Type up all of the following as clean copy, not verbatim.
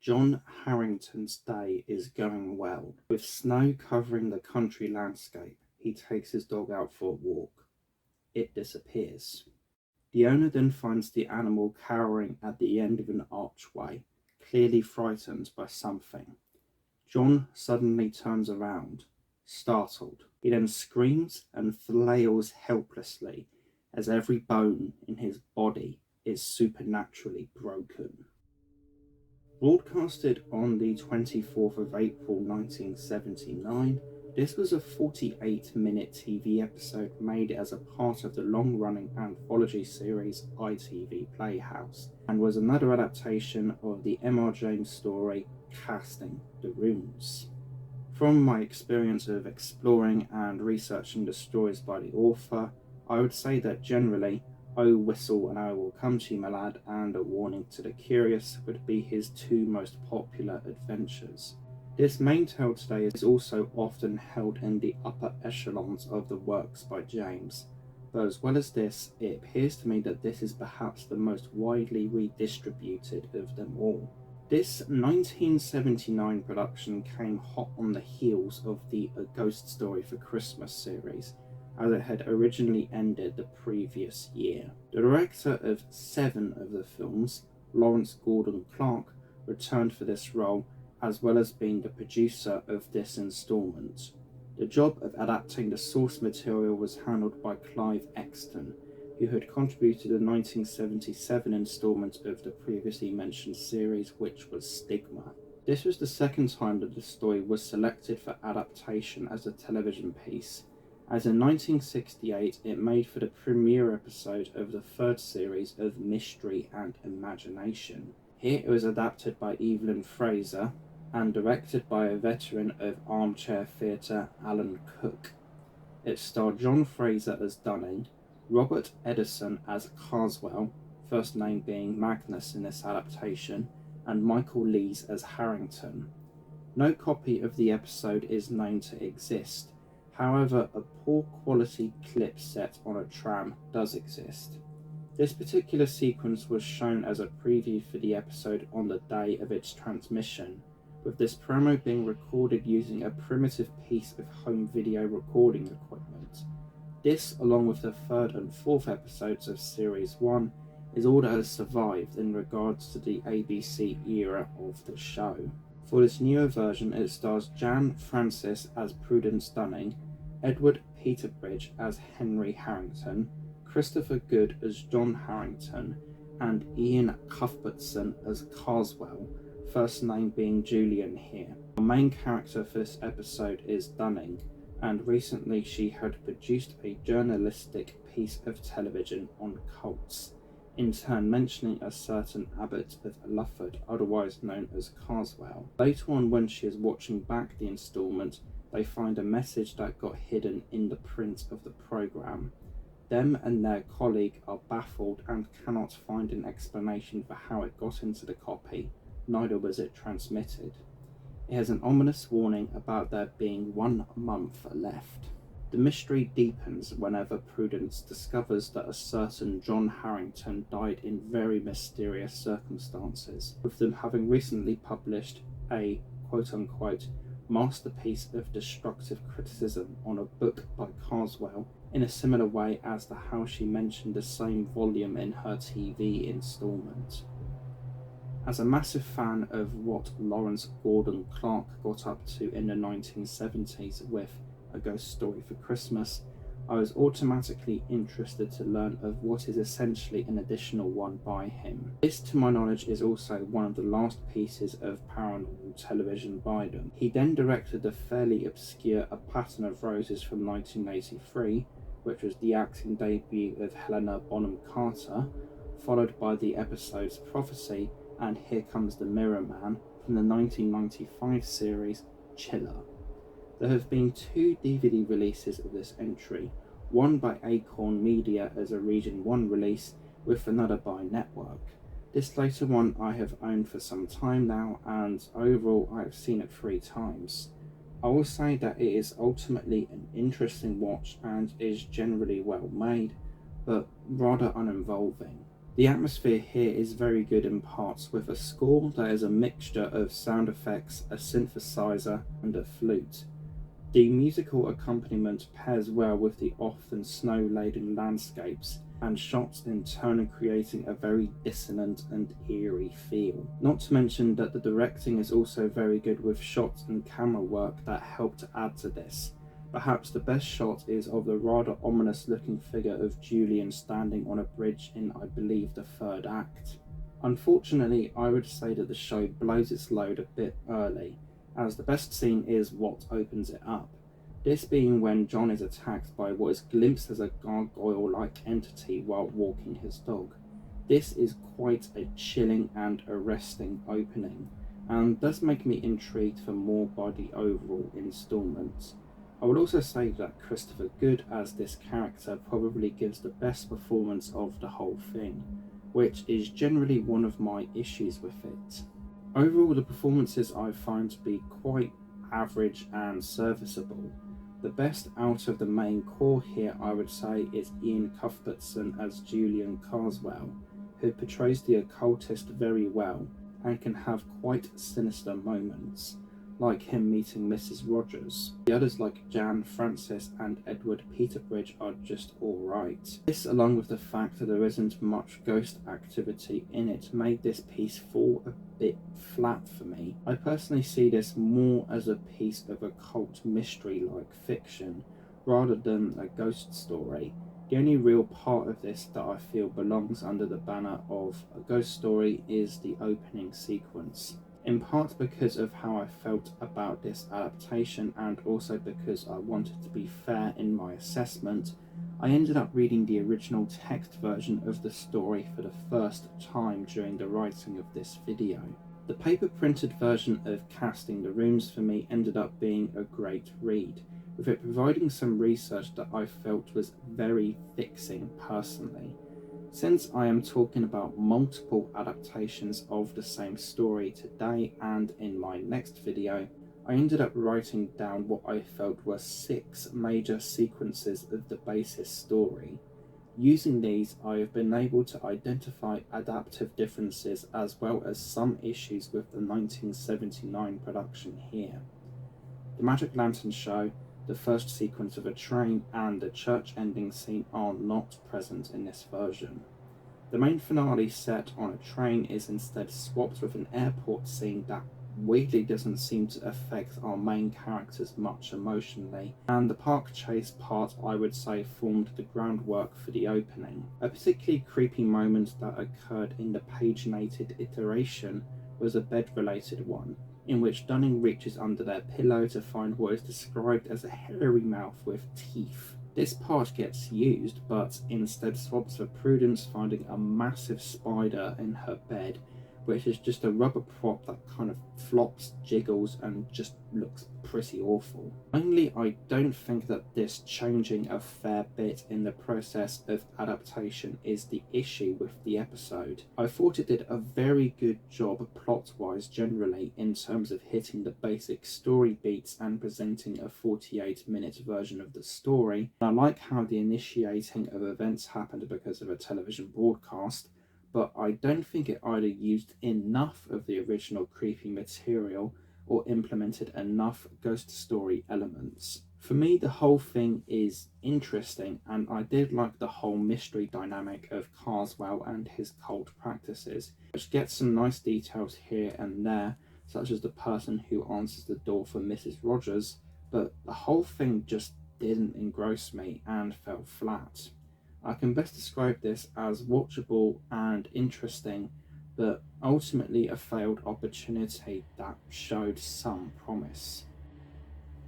John Harrington's day is going well. With snow covering the country landscape, he takes his dog out for a walk. It disappears. The owner then finds the animal cowering at the end of an archway, clearly frightened by something. John suddenly turns around, startled. He then screams and flails helplessly as every bone in his body is supernaturally broken. Broadcasted on the 24th of April 1979, this was a 48-minute TV episode made as a part of the long-running anthology series ITV Playhouse, and was another adaptation of the M.R. James story Casting the Runes. From my experience of exploring and researching the stories by the author, I would say that generally, Oh Whistle and I Will Come to You, My Lad, and A Warning to the Curious would be his two most popular adventures. This main tale today is also often held in the upper echelons of the works by James, but as well as this, it appears to me that this is perhaps the most widely redistributed of them all. This 1979 production came hot on the heels of the A Ghost Story for Christmas series, as it had originally ended the previous year. The director of 7 of the films, Lawrence Gordon Clark, returned for this role, as well as being the producer of this installment. The job of adapting the source material was handled by Clive Exton, who had contributed to the 1977 installment of the previously mentioned series, which was Stigma. This was the second time that the story was selected for adaptation as a television piece, as in 1968 it made for the premiere episode of the third series of Mystery and Imagination. Here it was adapted by Evelyn Fraser and directed by a veteran of armchair theatre, Alan Cook. It starred John Fraser as Dunning, Robert Edison as Carswell, first name being Magnus in this adaptation, and Michael Lees as Harrington. No copy of the episode is known to exist. However, a poor quality clip set on a tram does exist. This particular sequence was shown as a preview for the episode on the day of its transmission, with this promo being recorded using a primitive piece of home video recording equipment. This, along with the third and fourth episodes of Series 1, is all that has survived in regards to the ABC era of the show. For this newer version, it stars Jan Francis as Prudence Dunning, Edward Peterbridge as Henry Harrington, Christopher Good as John Harrington, and Ian Cuthbertson as Carswell, first name being Julian here. The main character for this episode is Dunning, and recently she had produced a journalistic piece of television on cults, in turn mentioning a certain abbot of Lufford, otherwise known as Carswell. Later on, when she is watching back the installment, they find a message that got hidden in the print of the programme. Them and their colleague are baffled and cannot find an explanation for how it got into the copy, neither was it transmitted. It has an ominous warning about there being 1 month left. The mystery deepens whenever Prudence discovers that a certain John Harrington died in very mysterious circumstances, with them having recently published a quote-unquote masterpiece of destructive criticism on a book by Carswell, in a similar way as to how she mentioned the same volume in her TV installment. As a massive fan of what Lawrence Gordon Clark got up to in the 1970s with A Ghost Story for Christmas, I was automatically interested to learn of what is essentially an additional one by him. This, to my knowledge, is also one of the last pieces of paranormal television by them. He then directed the fairly obscure A Pattern of Roses from 1983, which was the acting debut of Helena Bonham Carter, followed by the episodes Prophecy and Here Comes the Mirror Man from the 1995 series Chiller. There have been 2 DVD releases of this entry, one by Acorn Media as a Region 1 release, with another by Network. This later one I have owned for some time now, and overall I have seen it 3 times. I will say that it is ultimately an interesting watch and is generally well made, but rather uninvolving. The atmosphere here is very good in parts, with a score that is a mixture of sound effects, a synthesizer, and a flute. The musical accompaniment pairs well with the often snow-laden landscapes and shots in turn creating a very dissonant and eerie feel. Not to mention that the directing is also very good, with shots and camera work that help to add to this. Perhaps the best shot is of the rather ominous looking figure of Julian standing on a bridge in, I believe, the third act. Unfortunately, I would say that the show blows its load a bit early, as the best scene is what opens it up. This being when John is attacked by what is glimpsed as a gargoyle-like entity while walking his dog. This is quite a chilling and arresting opening, and does make me intrigued for more by the overall instalment. I would also say that Christopher Good as this character probably gives the best performance of the whole thing, which is generally one of my issues with it. Overall, the performances I find to be quite average and serviceable. The best out of the main core here, I would say, is Ian Cuthbertson as Julian Carswell, who portrays the occultist very well and can have quite sinister moments, like him meeting Mrs. Rogers. The others like Jan, Francis and Edward Peterbridge are just alright. This, along with the fact that there isn't much ghost activity in it, made this piece fall a bit flat for me. I personally see this more as a piece of occult mystery-like fiction, rather than a ghost story. The only real part of this that I feel belongs under the banner of a ghost story is the opening sequence. In part because of how I felt about this adaptation, and also because I wanted to be fair in my assessment, I ended up reading the original text version of the story for the first time during the writing of this video. The paper printed version of Casting the Runes for me ended up being a great read, with it providing some research that I felt was very fixing personally. Since I am talking about multiple adaptations of the same story today and in my next video, I ended up writing down what I felt were 6 major sequences of the basis story. Using these, I have been able to identify adaptive differences as well as some issues with the 1979 production here. The Magic Lantern Show, the first sequence of a train, and the church ending scene are not present in this version. The main finale set on a train is instead swapped with an airport scene that weirdly doesn't seem to affect our main characters much emotionally, and the park chase part, I would say, formed the groundwork for the opening. A particularly creepy moment that occurred in the paginated iteration was a bed-related one, in which Dunning reaches under their pillow to find what is described as a hairy mouth with teeth. This part gets used, but instead swaps for Prudence finding a massive spider in her bed, which is just a rubber prop that kind of flops, jiggles, and just looks pretty awful. Only I don't think that this changing a fair bit in the process of adaptation is the issue with the episode. I thought it did a very good job plot-wise generally in terms of hitting the basic story beats and presenting a 48-minute version of the story. I like how the initiating of events happened because of a television broadcast, but I don't think it either used enough of the original creepy material or implemented enough ghost story elements. For me, the whole thing is interesting, and I did like the whole mystery dynamic of Carswell and his cult practices, which gets some nice details here and there, such as the person who answers the door for Mrs. Rogers, but the whole thing just didn't engross me and felt flat. I can best describe this as watchable and interesting, but ultimately a failed opportunity that showed some promise.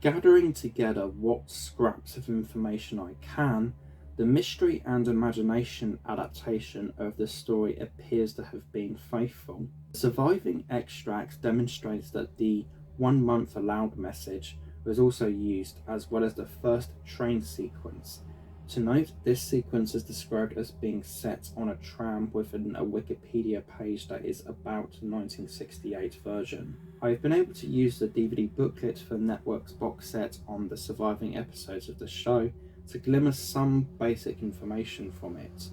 Gathering together what scraps of information I can, the mystery and imagination adaptation of the story appears to have been faithful. The surviving extract demonstrates that the 1 month allowed message was also used, as well as the first train sequence. To note, this sequence is described as being set on a tram within a Wikipedia page that is about 1968 version. I have been able to use the DVD booklet for Network's box set on the surviving episodes of the show to glimmer some basic information from it.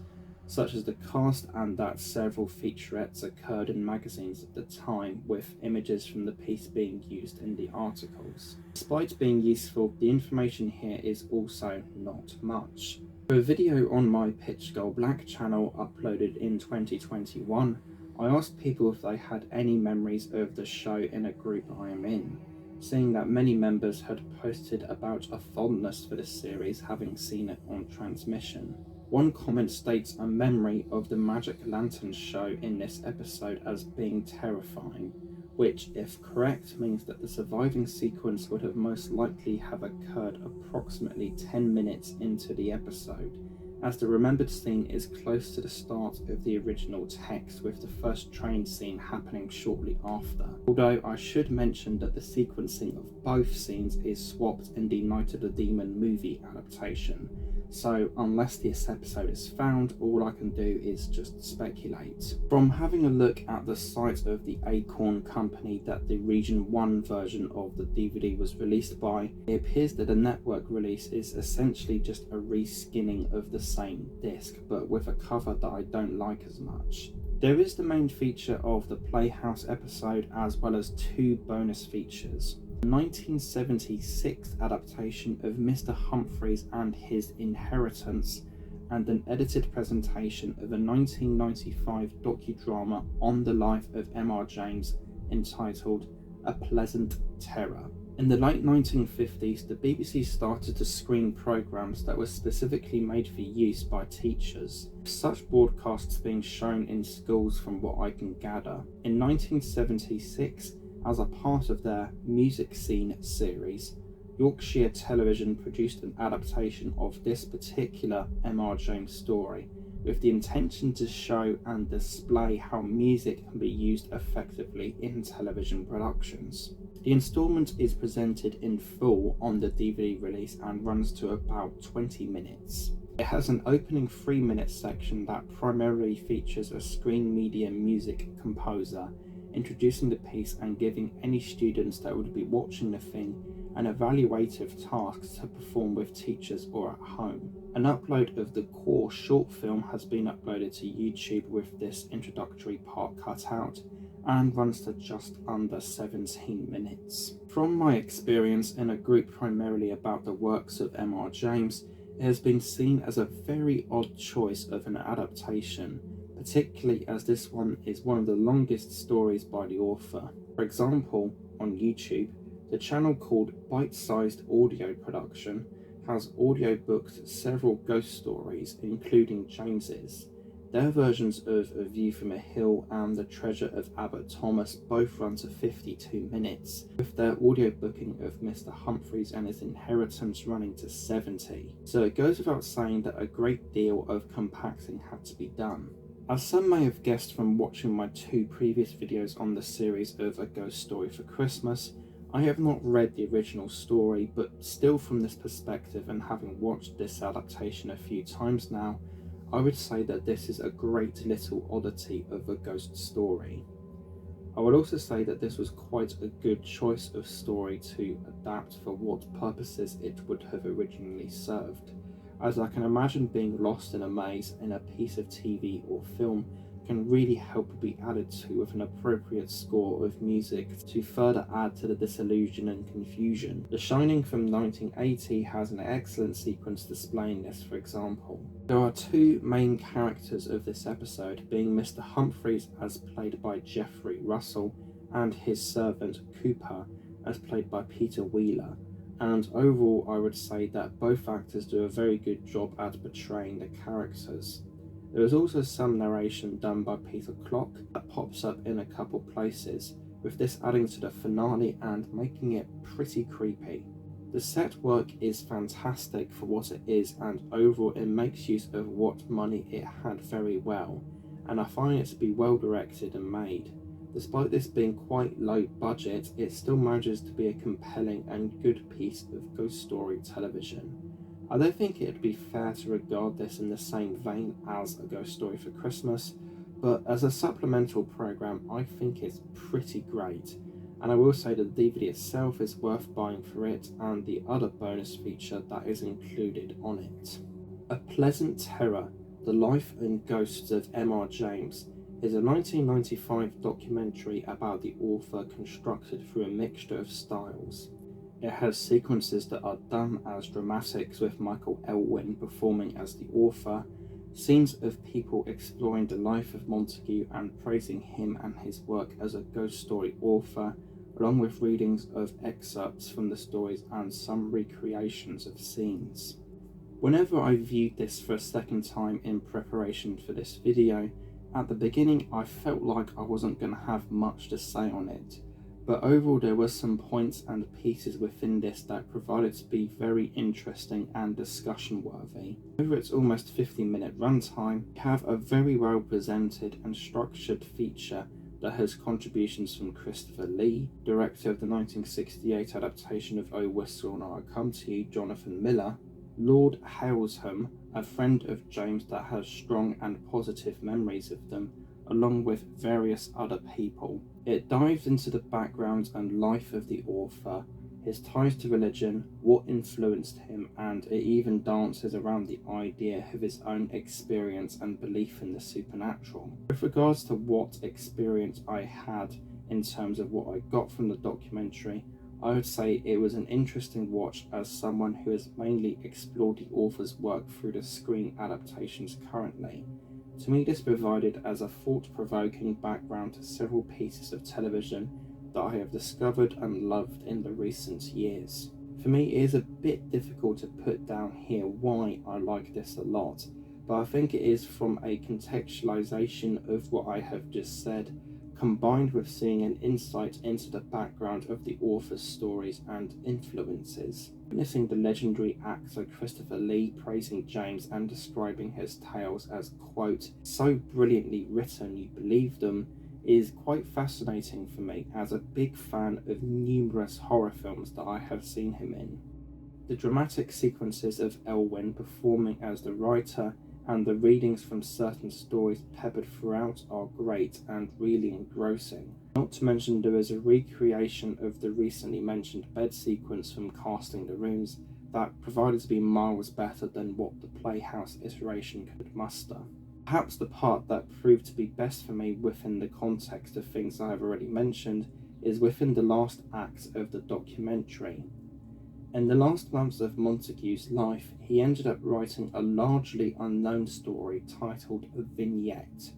such as the cast and that several featurettes occurred in magazines at the time, with images from the piece being used in the articles. Despite being useful, the information here is also not much. For a video on my Pitch Girl Black channel uploaded in 2021, I asked people if they had any memories of the show in a group I am in, seeing that many members had posted about a fondness for the series, having seen it on transmission. One comment states a memory of the Magic Lantern show in this episode as being terrifying, which, if correct, means that the surviving sequence would have most likely have occurred approximately 10 minutes into the episode, as the remembered scene is close to the start of the original text, with the first train scene happening shortly after. Although I should mention that the sequencing of both scenes is swapped in the Night of the Demon movie adaptation, so unless this episode is found, all I can do is just speculate. From having a look at the site of the Acorn company that the Region 1 version of the DVD was released by, it appears that the network release is essentially just a reskinning of the same disc, but with a cover that I don't like as much. There is the main feature of the Playhouse episode, as well as two bonus features. The 1976 adaptation of Mr. Humphreys and His Inheritance, and an edited presentation of a 1995 docudrama on the life of M.R. James entitled A Pleasant Terror. In the late 1950s, the BBC started to screen programmes that were specifically made for use by teachers, such broadcasts being shown in schools from what I can gather. In 1976, as a part of their Music Scene series, Yorkshire Television produced an adaptation of this particular M.R. James story, with the intention to show and display how music can be used effectively in television productions. The instalment is presented in full on the DVD release and runs to about 20 minutes. It has an opening 3-minute section that primarily features a screen media music composer introducing the piece and giving any students that would be watching the thing an evaluative task to perform with teachers or at home. An upload of the core short film has been uploaded to YouTube with this introductory part cut out, and runs to just under 17 minutes. From my experience in a group primarily about the works of M.R. James, it has been seen as a very odd choice of an adaptation, particularly as this one is one of the longest stories by the author. For example, on YouTube, the channel called Bite-Sized Audio Production has audiobooked several ghost stories, including James's. Their versions of A View from a Hill and The Treasure of Abbot Thomas both run to 52 minutes, with their audiobooking of Mr. Humphreys and His Inheritance running to 70. So it goes without saying that a great deal of compacting had to be done. As some may have guessed from watching my two previous videos on the series of A Ghost Story for Christmas, I have not read the original story, but still from this perspective and having watched this adaptation a few times now, I would say that this is a great little oddity of a ghost story. I would also say that this was quite a good choice of story to adapt for what purposes it would have originally served, as I can imagine being lost in a maze in a piece of TV or film can really help be added to with an appropriate score of music to further add to the disillusion and confusion. The Shining from 1980 has an excellent sequence displaying this, for example. There are two main characters of this episode, being Mr. Humphreys as played by Jeffrey Russell and his servant Cooper as played by Peter Wheeler, and overall I would say that both actors do a very good job at portraying the characters. There is also some narration done by Peter Clock that pops up in a couple places, with this adding to the finale and making it pretty creepy. The set work is fantastic for what it is, and overall it makes use of what money it had very well, and I find it to be well directed and made. Despite this being quite low budget, it still manages to be a compelling and good piece of ghost story television. I don't think it'd be fair to regard this in the same vein as A Ghost Story for Christmas, but as a supplemental program I think it's pretty great, and I will say that the DVD itself is worth buying for it and the other bonus feature that is included on it. A Pleasant Terror The Life and Ghosts of M.R. James is a 1995 documentary about the author constructed through a mixture of styles. It has sequences that are done as dramatics with Michael Elwyn performing as the author, scenes of people exploring the life of Montague and praising him and his work as a ghost story author, along with readings of excerpts from the stories and some recreations of scenes. Whenever I viewed this for a second time in preparation for this video, at the beginning I felt like I wasn't going to have much to say on it, but overall there were some points and pieces within this that provided to be very interesting and discussion worthy. Over its almost 50-minute runtime, we have a very well presented and structured feature that has contributions from Christopher Lee, director of the 1968 adaptation of O Whistle Now I Come to You, Jonathan Miller, Lord Hailsham, a friend of James that has strong and positive memories of them, along with various other people. It dives into the background and life of the author, his ties to religion, what influenced him, and it even dances around the idea of his own experience and belief in the supernatural. With regards to what experience I had in terms of what I got from the documentary, I would say it was an interesting watch as someone who has mainly explored the author's work through the screen adaptations currently. To me, this provided as a thought-provoking background to several pieces of television that I have discovered and loved in the recent years. For me, it is a bit difficult to put down here why I like this a lot, but I think it is from a contextualization of what I have just said, combined with seeing an insight into the background of the author's stories and influences. Witnessing the legendary actor Christopher Lee praising James and describing his tales as, quote, so brilliantly written you believe them, is quite fascinating for me as a big fan of numerous horror films that I have seen him in. The dramatic sequences of Elwyn performing as the writer and the readings from certain stories peppered throughout are great and really engrossing. Not to mention there is a recreation of the recently mentioned bed sequence from Casting the Rooms that provided to be miles better than what the Playhouse iteration could muster. Perhaps the part that proved to be best for me within the context of things I have already mentioned is within the last act of the documentary. In the last months of Montague's life, he ended up writing a largely unknown story titled A Vignette.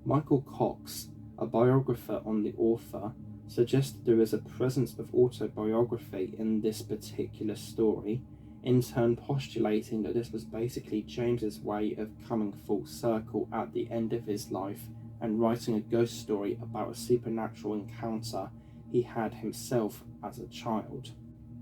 Michael Cox, a biographer on the author, suggested there is a presence of autobiography in this particular story, in turn postulating that this was basically James's way of coming full circle at the end of his life and writing a ghost story about a supernatural encounter he had himself as a child.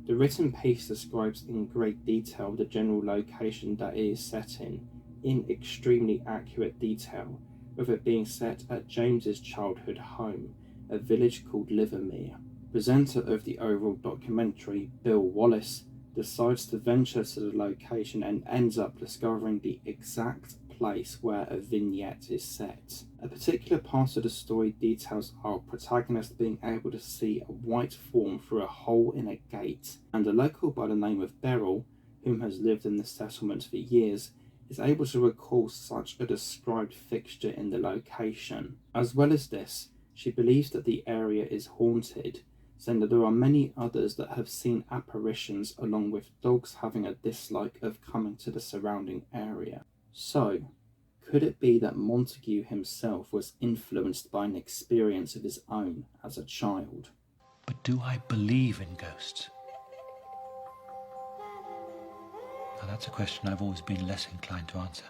The written piece describes in great detail the general location that it is set in extremely accurate detail, with it being set at James's childhood home, a village called Livermere. Presenter of the overall documentary, Bill Wallace, decides to venture to the location and ends up discovering the exact place where a vignette is set. A particular part of the story details our protagonist being able to see a white form through a hole in a gate, and a local by the name of Beryl, whom has lived in the settlement for years, is able to recall such a described fixture in the location. As well as this, she believes that the area is haunted, saying that there are many others that have seen apparitions, along with dogs having a dislike of coming to the surrounding area. So, could it be that Montague himself was influenced by an experience of his own as a child? But do I believe in ghosts? Now that's a question I've always been less inclined to answer.